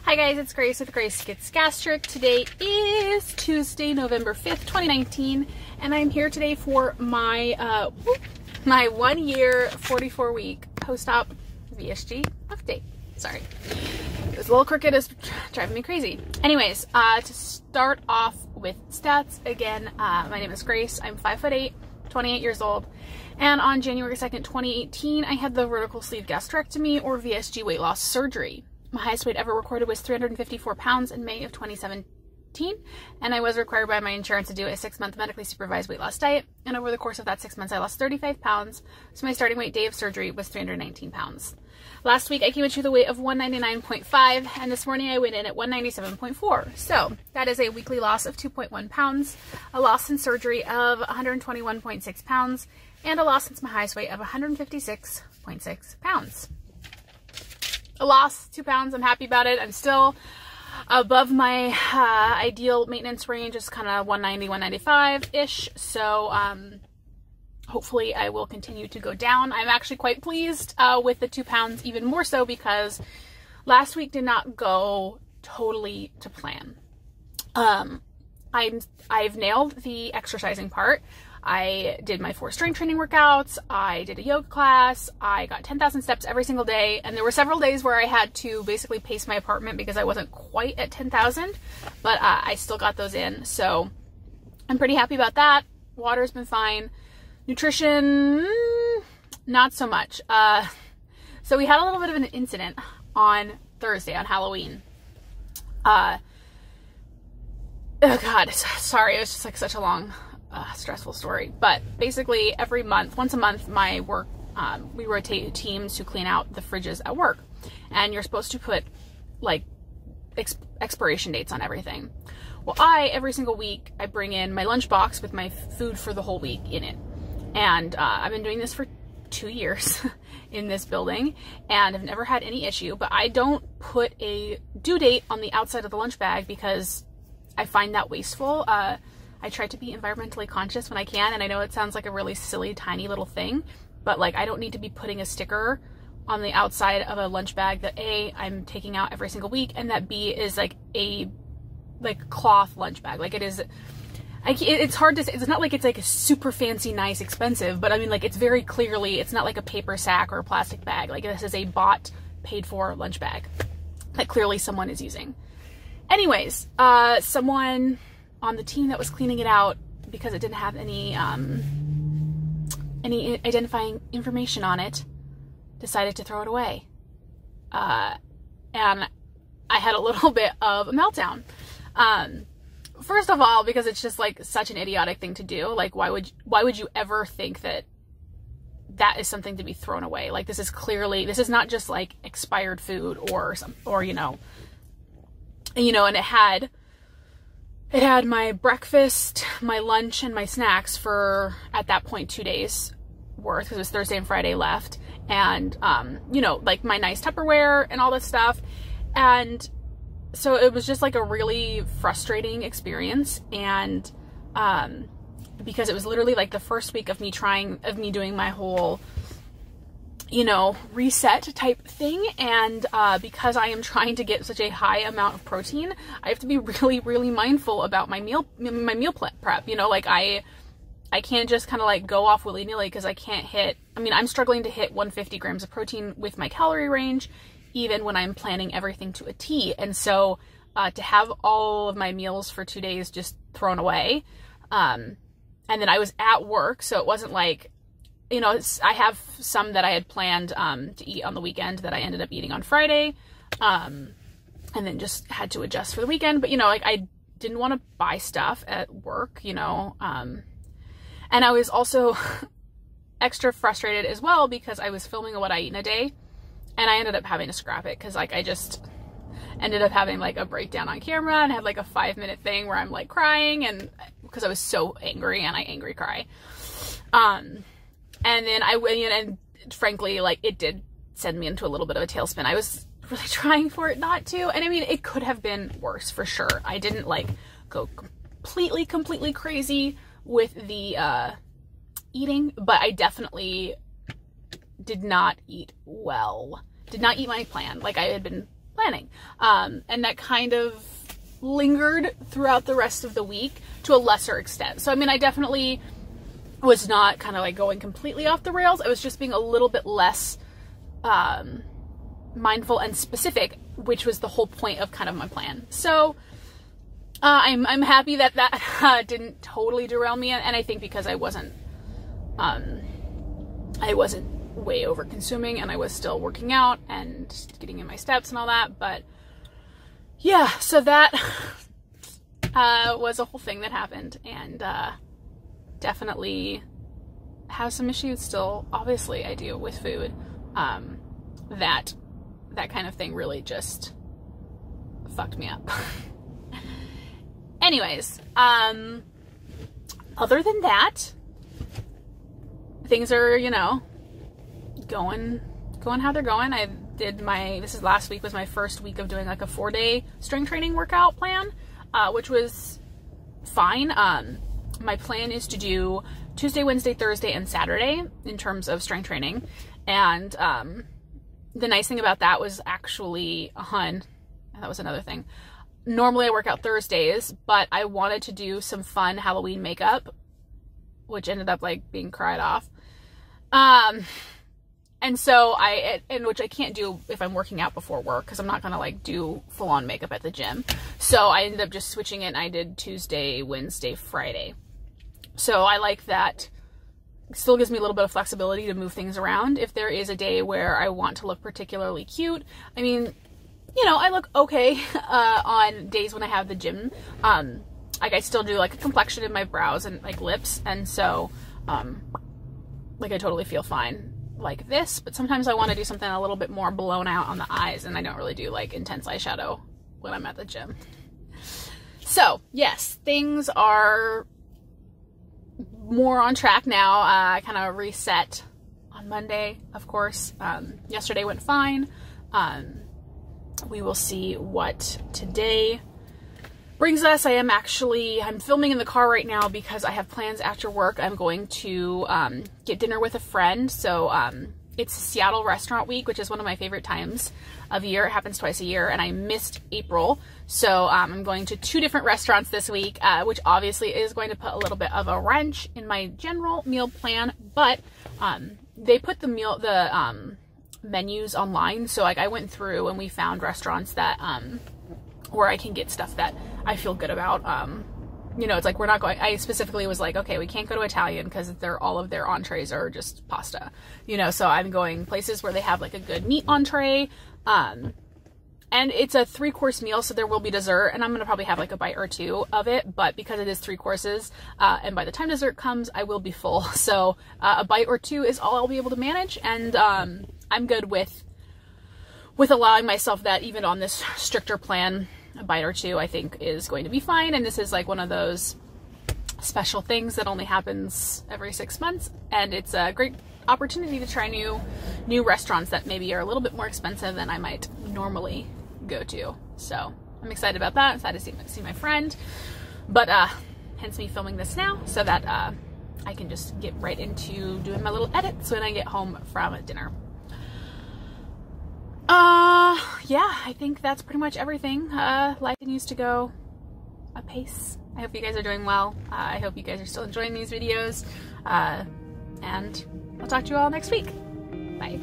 Hi guys, it's Grace with Grace Gets Gastric. Today is Tuesday, November 5th, 2019, and I'm here today for my my 1 year, 44 week post-op VSG update. Sorry. This little cricket is driving me crazy. Anyways, to start off with stats, again, my name is Grace. I'm 5'8", 28 years old, and on January 2nd, 2018, I had the vertical sleeve gastrectomy or VSG weight loss surgery. My highest weight ever recorded was 354 pounds in May of 2017, and I was required by my insurance to do a 6-month medically supervised weight loss diet, and over the course of that 6 months I lost 35 pounds, so my starting weight day of surgery was 319 pounds. Last week I came into the weight of 199.5, and this morning I went in at 197.4, so that is a weekly loss of 2.1 pounds, a loss in surgery of 121.6 pounds, and a loss since my highest weight of 156.6 pounds. A loss, 2 pounds. I'm happy about it. I'm still above my ideal maintenance range, is kind of 190, 195-ish. So hopefully I will continue to go down. I'm actually quite pleased with the 2 pounds, even more so because last week did not go totally to plan. I've nailed the exercising part. I did my 4 strength training workouts, I did a yoga class, I got 10,000 steps every single day, and there were several days where I had to basically pace my apartment because I wasn't quite at 10,000, but I still got those in, so I'm pretty happy about that. Water's been fine. Nutrition, not so much. So we had a little bit of an incident on Thursday, on Halloween. Oh God, sorry, it was just like such a long stressful story, but basically every month, once a month, my work, we rotate teams to clean out the fridges at work, and you're supposed to put like expiration dates on everything. Well, every single week I bring in my lunchbox with my food for the whole week in it, and I've been doing this for 2 years in this building, and I've never had any issue, but I don't put a due date on the outside of the lunch bag because I find that wasteful. I try to be environmentally conscious when I can, and I know it sounds like a really silly, tiny little thing, but like I don't need to be putting a sticker on the outside of a lunch bag that A, I'm taking out every single week, and that B is like a cloth lunch bag. Like it is, it's hard to say. It's not like it's like a super fancy, nice, expensive, but I mean like it's very clearly, it's not like a paper sack or a plastic bag. Like this is a bought, paid for lunch bag that clearly someone is using. Anyways, someone on the team that was cleaning it out, because it didn't have any identifying information on it, decided to throw it away. And I had a little bit of a meltdown. First of all, because it's just like such an idiotic thing to do. Like why would you ever think that that is something to be thrown away? Like this is clearly, this is not just like expired food or you know, and it had my breakfast, my lunch, and my snacks for, at that point, 2 days worth, because it was Thursday and Friday left, and, you know, like my nice Tupperware and all this stuff, and so it was just like a really frustrating experience, and, because it was literally like the first week of me doing my whole, you know, reset type thing, and because I am trying to get such a high amount of protein, I have to be really, really mindful about my meal prep. You know, like I can't just kind of like go off willy-nilly, because I can't hit, I mean, I'm struggling to hit 150 grams of protein with my calorie range, even when I'm planning everything to a T. And so to have all of my meals for 2 days just thrown away, and then I was at work, so it wasn't like, you know, I have some that I had planned to eat on the weekend that I ended up eating on Friday, and then just had to adjust for the weekend. But, you know, like I didn't want to buy stuff at work, you know, and I was also extra frustrated as well because I was filming what I eat in a day, and I ended up having to scrap it because like I just ended up having like a breakdown on camera and had like a 5-minute thing where I'm like crying, and because I was so angry, and I angry cry. And then and frankly, like it did send me into a little bit of a tailspin. I was really trying for it not to, and I mean, it could have been worse for sure. I didn't like go completely crazy with the eating, but I definitely did not eat well. Did not eat my plan. Like I had been planning. And that kind of lingered throughout the rest of the week to a lesser extent. So, I mean, I definitely was not kind of like going completely off the rails. I was just being a little bit less mindful and specific, which was the whole point of kind of my plan. So I'm happy that that didn't totally derail me, and I think because I wasn't way over consuming, and I was still working out and getting in my steps and all that. But yeah, so that was a whole thing that happened, and definitely have some issues still. Obviously I do with food. That kind of thing really just fucked me up. Anyways, other than that, things are, you know, going how they're going. I did last week was my first week of doing like a 4-day strength training workout plan, which was fine. My plan is to do Tuesday, Wednesday, Thursday, and Saturday in terms of strength training. And the nice thing about that was actually, that was another thing. Normally I work out Thursdays, but I wanted to do some fun Halloween makeup, which ended up like being cried off. And so which I can't do if I'm working out before work, because I'm not gonna like do full on makeup at the gym. So I ended up just switching it, and I did Tuesday, Wednesday, Friday. So I like that. It still gives me a little bit of flexibility to move things around if there is a day where I want to look particularly cute. I mean, you know, I look okay on days when I have the gym. Like I still do like a complexion in my brows and like lips, and so like I totally feel fine like this, but sometimes I want to do something a little bit more blown out on the eyes, and I don't really do like intense eyeshadow when I'm at the gym. So yes, things are more on track now. I kind of reset on Monday, of course. Yesterday went fine. We will see what today brings us. I'm filming in the car right now because I have plans after work. I'm going to get dinner with a friend. So it's Seattle Restaurant Week, which is one of my favorite times of year. It happens twice a year, and I missed April. So I'm going to 2 different restaurants this week, which obviously is going to put a little bit of a wrench in my general meal plan. But they put the menus online. So like I went through and we found restaurants that where I can get stuff that I feel good about. You know, it's like I specifically was like, okay, we can't go to Italian because all of their entrees are just pasta, you know, so I'm going places where they have like a good meat entree, and it's a 3-course meal, so there will be dessert, and I'm going to probably have like a bite or 2 of it, but because it is 3 courses, and by the time dessert comes, I will be full, so a bite or 2 is all I'll be able to manage, and I'm good with allowing myself that. Even on this stricter plan, a bite or 2 I think is going to be fine, and this is like one of those special things that only happens every 6 months, and it's a great opportunity to try new restaurants that maybe are a little bit more expensive than I might normally go to. So I'm excited about that. I'm excited to see my friend, but hence me filming this now so that I can just get right into doing my little edits when I get home from dinner. Yeah, I think that's pretty much everything. Life continues to go apace. I hope you guys are doing well. I hope you guys are still enjoying these videos. And I'll talk to you all next week. Bye.